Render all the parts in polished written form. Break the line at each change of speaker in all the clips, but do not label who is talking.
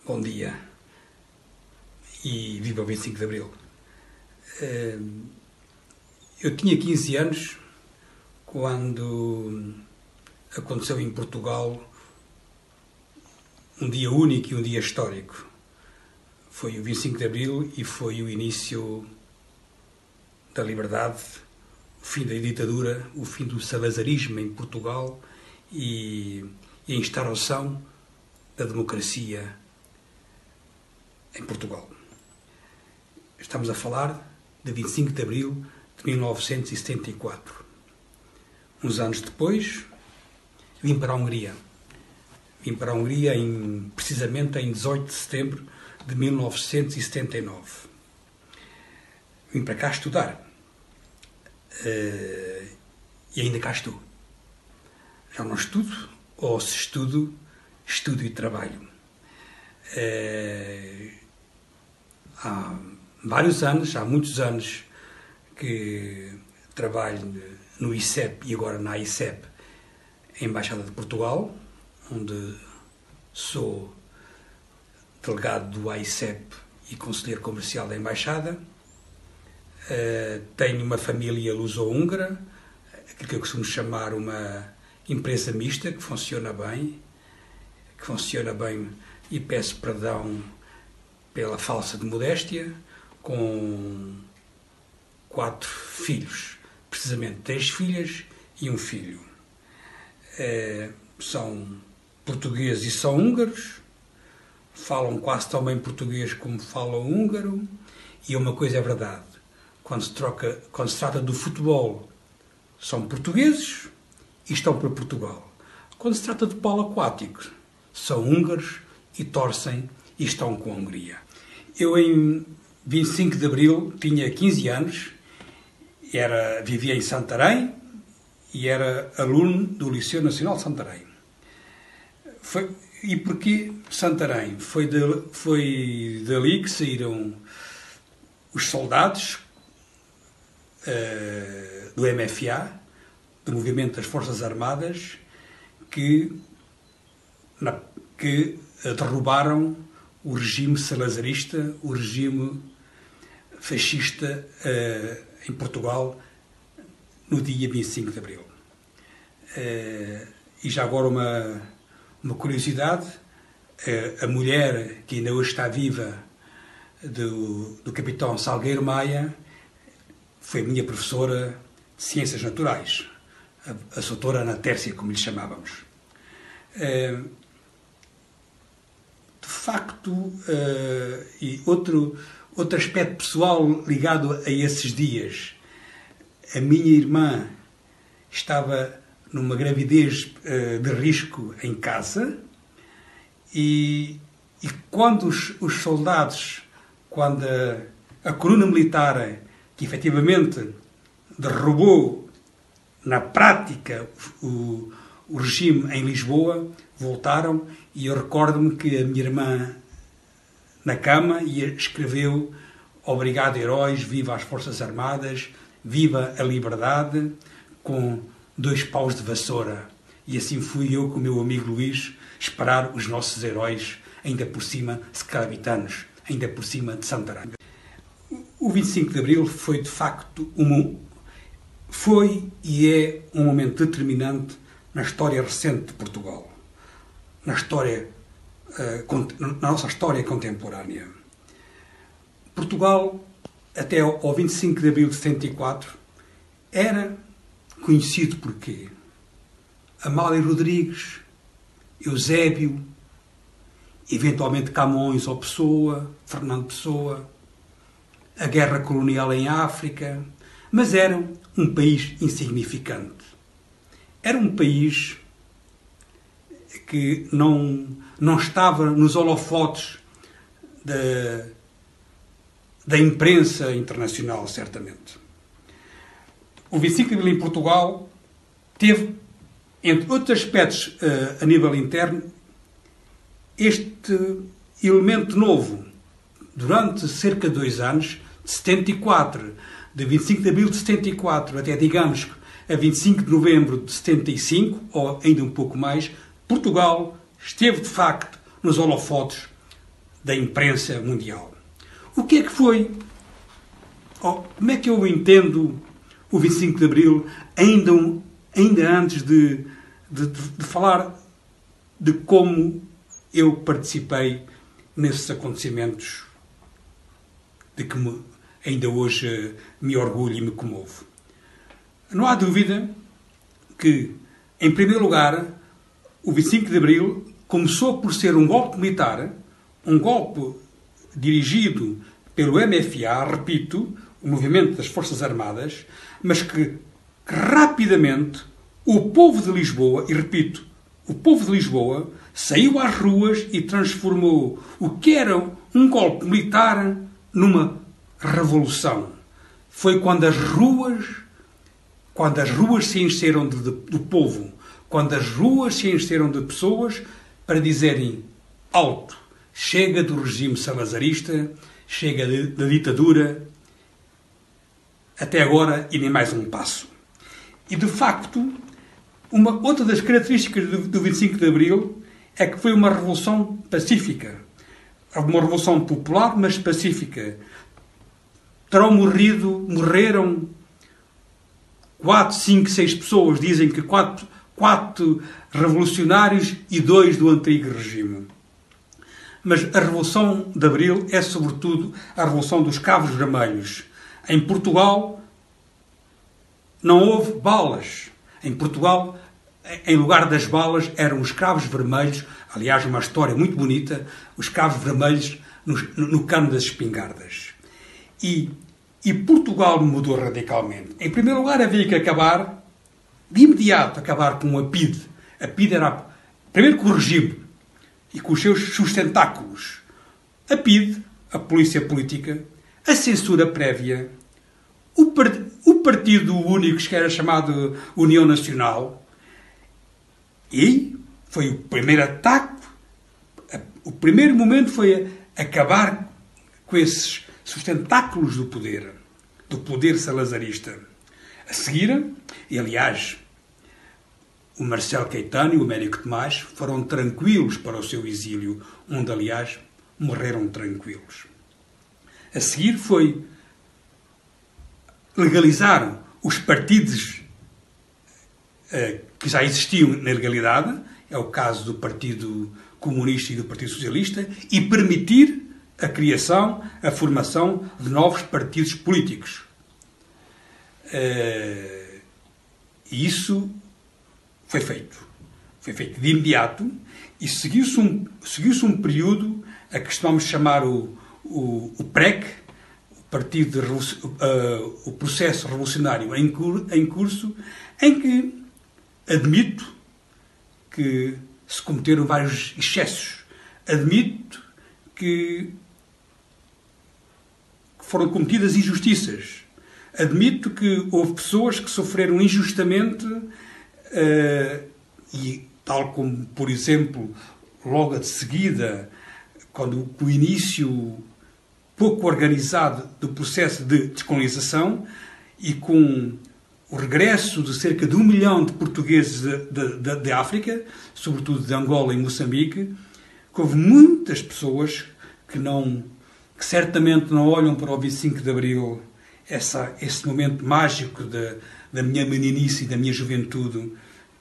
Bom dia e viva o 25 de Abril. Eu tinha 15 anos quando aconteceu em Portugal um dia único e um dia histórico. Foi o 25 de Abril e foi o início da liberdade, o fim da ditadura, o fim do salazarismo em Portugal e a instauração da democracia em Portugal. Estamos a falar de 25 de Abril de 1974. Uns anos depois, vim para a Hungria. Vim para a Hungria precisamente em 18 de setembro de 1979. Vim para cá estudar. E ainda cá estou. Já não estudo, ou se estudo, estudo e trabalho. Há vários anos, há muitos anos que trabalho no ICEP e agora na ICEP, a Embaixada de Portugal, onde sou delegado do AICEP e conselheiro comercial da Embaixada. Tenho uma família luso-húngara, aquilo que eu costumo chamar uma empresa mista, que funciona bem e peço perdão pela falsa de modéstia, com 4 filhos, precisamente 3 filhas e um filho. São portugueses e são húngaros, falam quase tão bem português como falam húngaro, e uma coisa é verdade, quando se trata do futebol, são portugueses e estão para Portugal. Quando se trata de polo aquático, são húngaros e torcem e estão com a Hungria. Eu, em 25 de Abril, tinha 15 anos, vivia em Santarém e era aluno do Liceu Nacional de Santarém. E porquê Santarém? Foi dali que saíram os soldados do MFA, do Movimento das Forças Armadas, que derrubaram o regime salazarista, o regime fascista em Portugal no dia 25 de Abril. E já agora uma curiosidade, a mulher que ainda hoje está viva do capitão Salgueiro Maia foi minha professora de Ciências Naturais, a doutora Ana Tércia, como lhe chamávamos. De facto, e outro aspecto pessoal ligado a esses dias, a minha irmã estava numa gravidez de risco em casa e quando os soldados, quando a coluna militar que efetivamente derrubou na prática o regime em Lisboa, voltaram, e eu recordo-me que a minha irmã na cama escreveu: "Obrigado, heróis, viva as Forças Armadas, viva a liberdade", com 2 paus de vassoura. E assim fui eu com o meu amigo Luís esperar os nossos heróis, ainda por cima secavitanos, ainda por cima de Santarém. O 25 de Abril foi, de facto, foi e é um momento determinante na história recente de Portugal, na nossa história contemporânea. Portugal, até ao 25 de Abril de 74, era conhecido por quê? Amália Rodrigues, Eusébio, eventualmente Camões ou Pessoa, Fernando Pessoa, a guerra colonial em África, mas era um país insignificante. Era um país que não estava nos holofotes da imprensa internacional, certamente. O 25 de Abril em Portugal teve, entre outros aspectos a nível interno, este elemento novo. Durante cerca de 2 anos, de 25 de Abril de 74 até, digamos, a 25 de Novembro de 75, ou ainda um pouco mais, Portugal esteve, de facto, nos holofotes da imprensa mundial. O que é que foi? Como é que eu entendo o 25 de Abril, ainda antes de falar de como eu participei nesses acontecimentos de que ainda hoje me orgulho e me comovo? Não há dúvida que, em primeiro lugar, o 25 de Abril começou por ser um golpe militar, um golpe dirigido pelo MFA, repito, o Movimento das Forças Armadas, mas que rapidamente o povo de Lisboa, e repito, o povo de Lisboa, saiu às ruas e transformou o que era um golpe militar numa revolução. Foi quando as ruas se encheram do povo, quando as ruas se encheram de pessoas para dizerem alto, chega do regime salazarista, chega da ditadura, até agora e nem mais um passo. E, de facto, outra das características do 25 de Abril é que foi uma revolução pacífica. Uma revolução popular, mas pacífica. Morreram 4, 5, 6 pessoas. Dizem que 4 revolucionários e 2 do antigo regime. Mas a Revolução de Abril é, sobretudo, a Revolução dos Cravos Vermelhos. Em Portugal não houve balas. Em Portugal, em lugar das balas, eram os cravos vermelhos. Aliás, uma história muito bonita, os cravos vermelhos no cano das espingardas. E Portugal mudou radicalmente. Em primeiro lugar, havia que acabar, de imediato, com a PIDE. A PIDE era, primeiro, com o regime e com os seus sustentáculos. A PIDE, a polícia política, a censura prévia, o partido único que era chamado União Nacional, e foi o primeiro ataque, o primeiro momento foi acabar com esses sustentáculos do poder salazarista. A seguir, e aliás, o Marcelo Caetano e o Américo Tomás foram tranquilos para o seu exílio, onde, aliás, morreram tranquilos. A seguir foi legalizar os partidos que já existiam na legalidade, é o caso do Partido Comunista e do Partido Socialista, e permitir a criação, a formação de novos partidos políticos. E isso foi feito. Foi feito de imediato e seguiu-se um período a que costumamos chamar o PREC, o processo revolucionário em curso, em que admito que se cometeram vários excessos. Admito que foram cometidas injustiças. Admito que houve pessoas que sofreram injustamente e, tal como, por exemplo, logo de seguida, quando o início pouco organizado do processo de descolonização e com o regresso de cerca de 1 milhão de portugueses de África, sobretudo de Angola e Moçambique, que houve muitas pessoas que certamente não olham para o 25 de Abril, esse momento mágico da minha meninice e da minha juventude,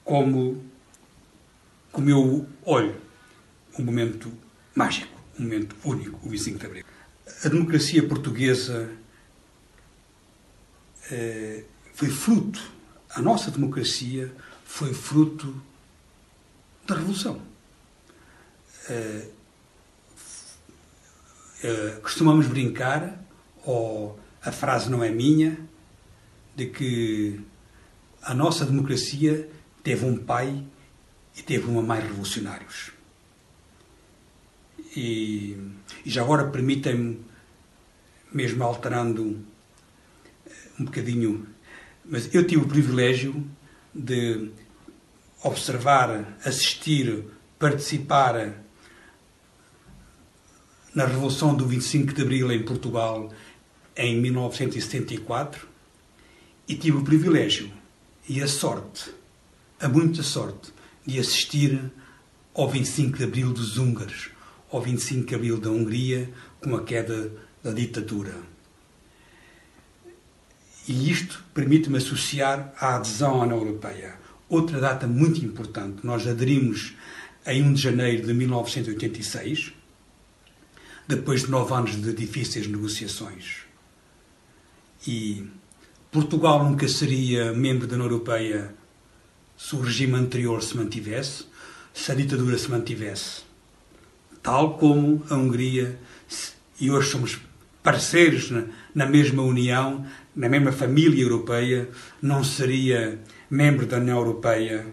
como eu olho um momento mágico, um momento único, o 25 de Abril. A democracia portuguesa foi fruto, a nossa democracia foi fruto da Revolução. Costumamos brincar, ou a frase não é minha, de que a nossa democracia teve um pai e teve uma mãe revolucionários. E já agora permitem-me, mesmo alterando um bocadinho, mas eu tive o privilégio de observar, assistir, participar na Revolução do 25 de Abril em Portugal em 1974 e tive o privilégio e a muita sorte, de assistir ao 25 de Abril dos húngaros, ao 25 de Abril da Hungria, com a queda da ditadura. E isto permite-me associar a adesão à União Europeia. Outra data muito importante, nós aderimos em 1 de janeiro de 1986, depois de 9 anos de difíceis negociações. E Portugal nunca seria membro da União Europeia se o regime anterior se mantivesse, se a ditadura se mantivesse. Tal como a Hungria, e hoje somos parceiros na mesma União, na mesma família europeia, não seria membro da União Europeia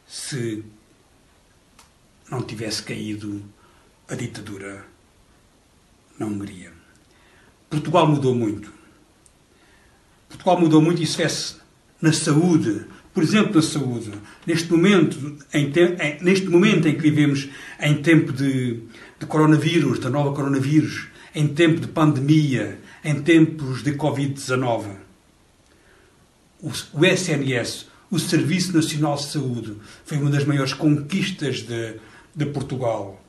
se não tivesse caído a ditadura na Hungria. Portugal mudou muito. Portugal mudou muito e isso fez na saúde. Por exemplo, na saúde. Neste momento em que vivemos em tempo de coronavírus, da nova coronavírus, em tempo de pandemia, em tempos de Covid-19, o SNS, o Serviço Nacional de Saúde, foi uma das maiores conquistas de Portugal.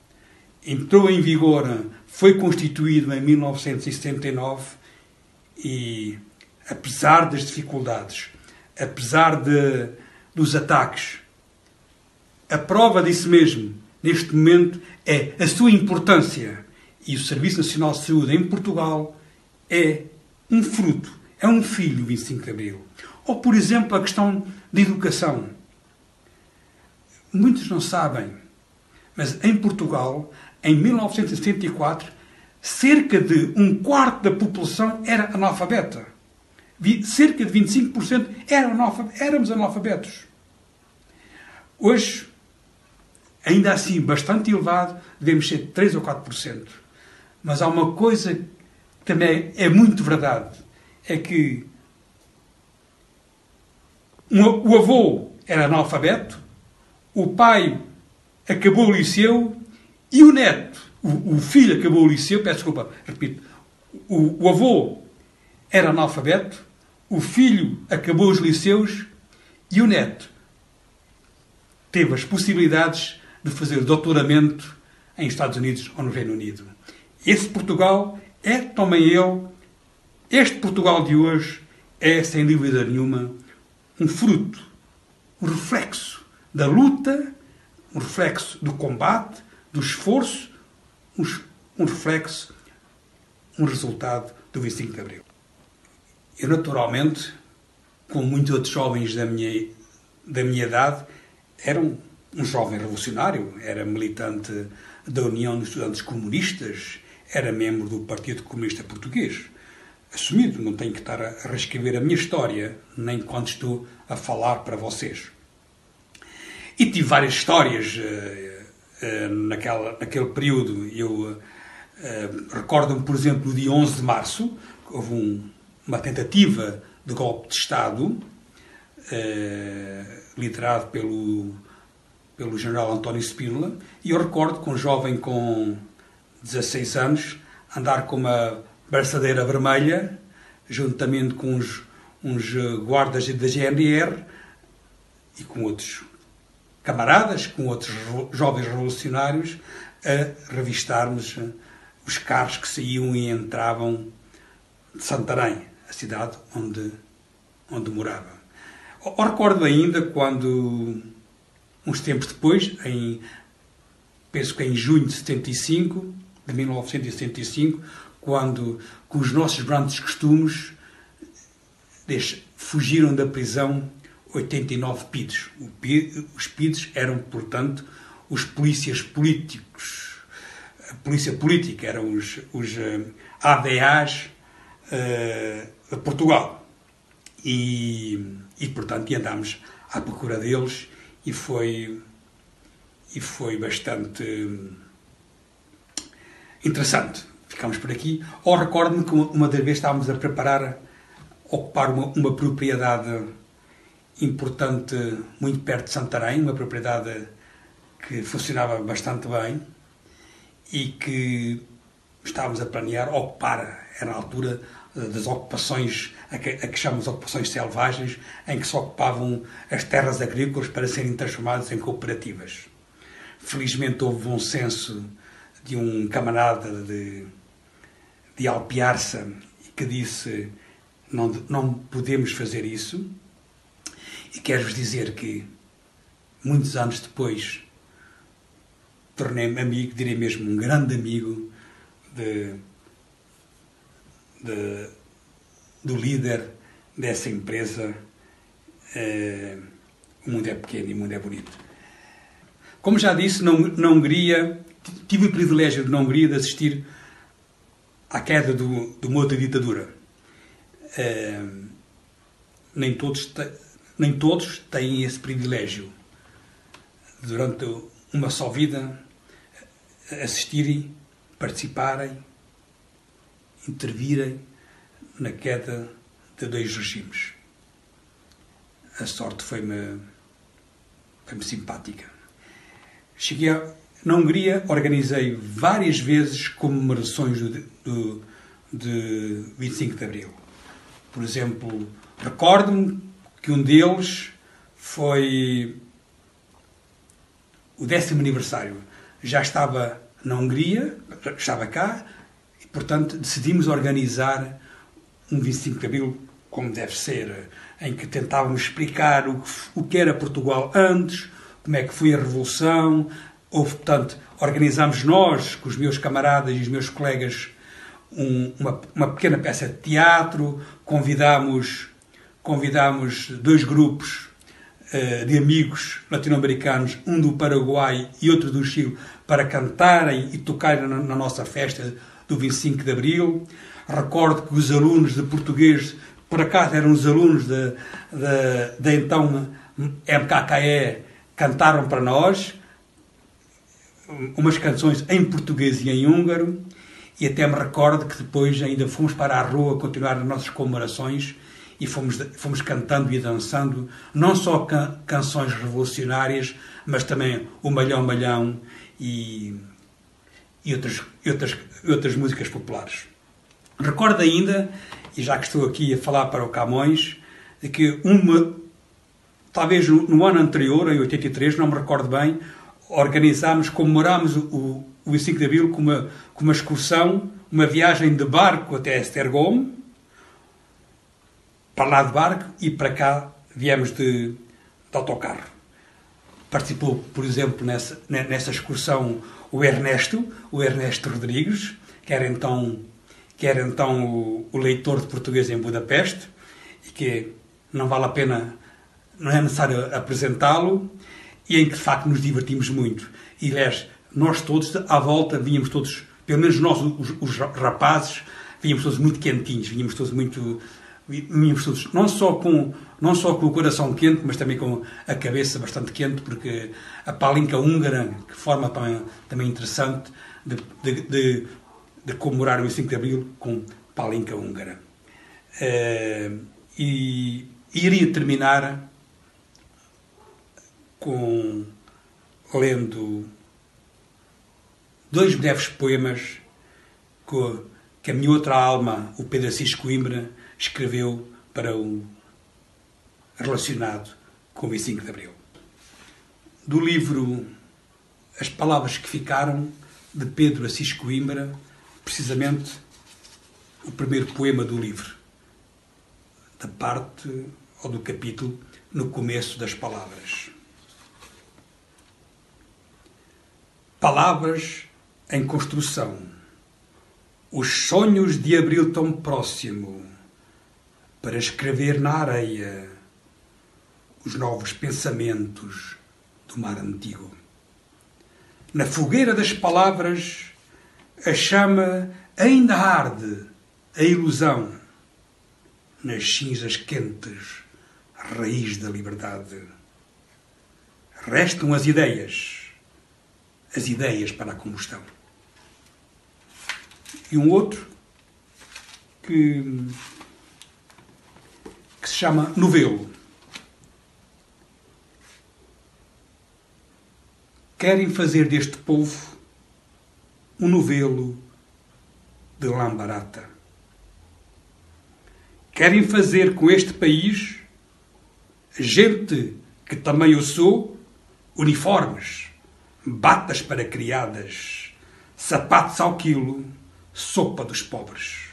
Entrou em vigor, foi constituído em 1979 e, apesar das dificuldades, apesar dos ataques, a prova disso mesmo, neste momento, é a sua importância. E o Serviço Nacional de Saúde em Portugal é um fruto, é um filho do 25 de Abril. Ou, por exemplo, a questão da educação. Muitos não sabem, mas em Portugal, em 1974, cerca de 1/4 da população era analfabeta. Cerca de 25% éramos analfabetos. Hoje, ainda assim, bastante elevado, devemos ser 3 ou 4%. Mas há uma coisa que também é muito verdade, é que o avô era analfabeto, o pai acabou o liceu e o neto, o filho acabou o liceu, peço desculpa, repito, o avô era analfabeto, o filho acabou os liceus e o neto teve as possibilidades de fazer doutoramento em Estados Unidos ou no Reino Unido. Esse Portugal é também este Portugal de hoje é, sem dúvida nenhuma, um fruto, um reflexo da luta, um reflexo do combate, do esforço, um reflexo, um resultado do 25 de Abril. Eu, naturalmente, como muitos outros jovens da minha idade, era um jovem revolucionário, era militante da União dos Estudantes Comunistas, era membro do Partido Comunista Português. Assumido, não tenho que estar a reescrever a minha história, nem quando estou a falar para vocês. E tive várias histórias naquele período. Eu recordo-me, por exemplo, no dia 11 de março, que houve uma tentativa de golpe de Estado, liderado pelo general António Spínola, e eu recordo que um jovem com 16 anos andar com uma braçadeira vermelha, juntamente com uns guardas da GNR e com outros camaradas, com outros jovens revolucionários, a revistarmos os carros que saíam e entravam de Santarém, a cidade onde morava. Eu recordo ainda quando, uns tempos depois, penso que em junho de 1975, quando, com os nossos grandes costumes, fugiram da prisão 89 PIDs. Os PIDs eram, portanto, os polícias políticos. A polícia política eram os ADAs de Portugal. E portanto, andámos à procura deles e foi bastante interessante. Ficámos por aqui. Ou recordo-me que uma das vezes estávamos a preparar ocupar uma propriedade importante muito perto de Santarém, uma propriedade que funcionava bastante bem e que estávamos a planear ocupar. Era a altura das ocupações, a que chamamos de ocupações selvagens, em que se ocupavam as terras agrícolas para serem transformadas em cooperativas. Felizmente houve bom senso de um camarada de Alpiarça que disse: não podemos fazer isso. E quero-vos dizer que, muitos anos depois, tornei-me amigo, direi mesmo um grande amigo, do líder dessa empresa. O mundo é pequeno e o mundo é bonito. Como já disse, na Hungria, tive o privilégio na Hungria de assistir à queda de uma outra ditadura. Nem todos têm esse privilégio, durante uma só vida, assistirem, participarem, intervirem na queda de dois regimes. A sorte foi-me simpática. Na Hungria, organizei várias vezes comemorações de 25 de Abril. Por exemplo, recordo-me que um deles foi o 10º aniversário. Já estava na Hungria, estava cá, e, portanto, decidimos organizar um 25 de Abril como deve ser, em que tentávamos explicar o que era Portugal antes, como é que foi a Revolução. Portanto, organizámos nós, com os meus camaradas e os meus colegas, uma pequena peça de teatro, convidámos 2 grupos de amigos latino-americanos, um do Paraguai e outro do Chile, para cantarem e tocarem na nossa festa do 25 de Abril. Recordo que os alunos de português, por acaso eram os alunos da então MKKE, cantaram para nós umas canções em português e em húngaro, e até me recordo que depois ainda fomos para a rua continuar as nossas comemorações e fomos cantando e dançando não só canções revolucionárias, mas também o Malhão Malhão e outras músicas populares. Recordo ainda, e já que estou aqui a falar para o Camões, de que talvez no ano anterior, em 83, não me recordo bem, comemorámos o 25 de Abril com uma excursão, uma viagem de barco até Esztergom, para lá de barco, e para cá viemos de autocarro. Participou, por exemplo, nessa excursão o Ernesto Rodrigues, que era então o leitor de português em Budapeste, e que não vale a pena, não é necessário apresentá-lo, e em que de facto nos divertimos muito. E aliás, nós todos, à volta, vínhamos todos, pelo menos nós, os rapazes, vínhamos todos muito quentinhos, vínhamos todos não só com o coração quente, mas também com a cabeça bastante quente, porque a palinca húngara, que forma também interessante de comemorar o 25 de Abril com palinca húngara. E iria terminar lendo 2 breves poemas que a minha outra alma, o Pedro Assis Coimbra, escreveu relacionado com o 25 de Abril. Do livro As Palavras que Ficaram, de Pedro Assis Coimbra, precisamente o primeiro poema do livro, da parte ou do capítulo no começo das palavras. Palavras em construção, os sonhos de Abril tão próximo, para escrever na areia os novos pensamentos do mar antigo. Na fogueira das palavras, a chama ainda arde, a ilusão. Nas cinzas quentes, raiz da liberdade. Restam as ideias para a combustão. E um outro que se chama Novelo. Querem fazer deste povo um novelo de lã barata. Querem fazer com este país gente que também eu sou, uniformes, batas para criadas, sapatos ao quilo, sopa dos pobres.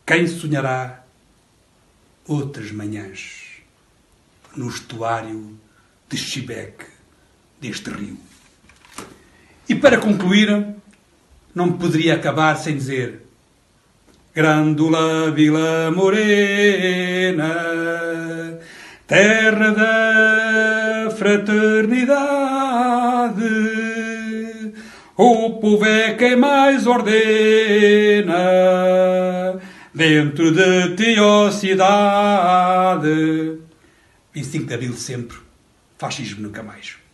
Quem sonhará outras manhãs no estuário de Chibec deste rio? E para concluir, não poderia acabar sem dizer: Grândola Vila Morena, terra da fraternidade, o povo é quem mais ordena dentro de ti, ó cidade. 25 de Abril sempre, fascismo nunca mais.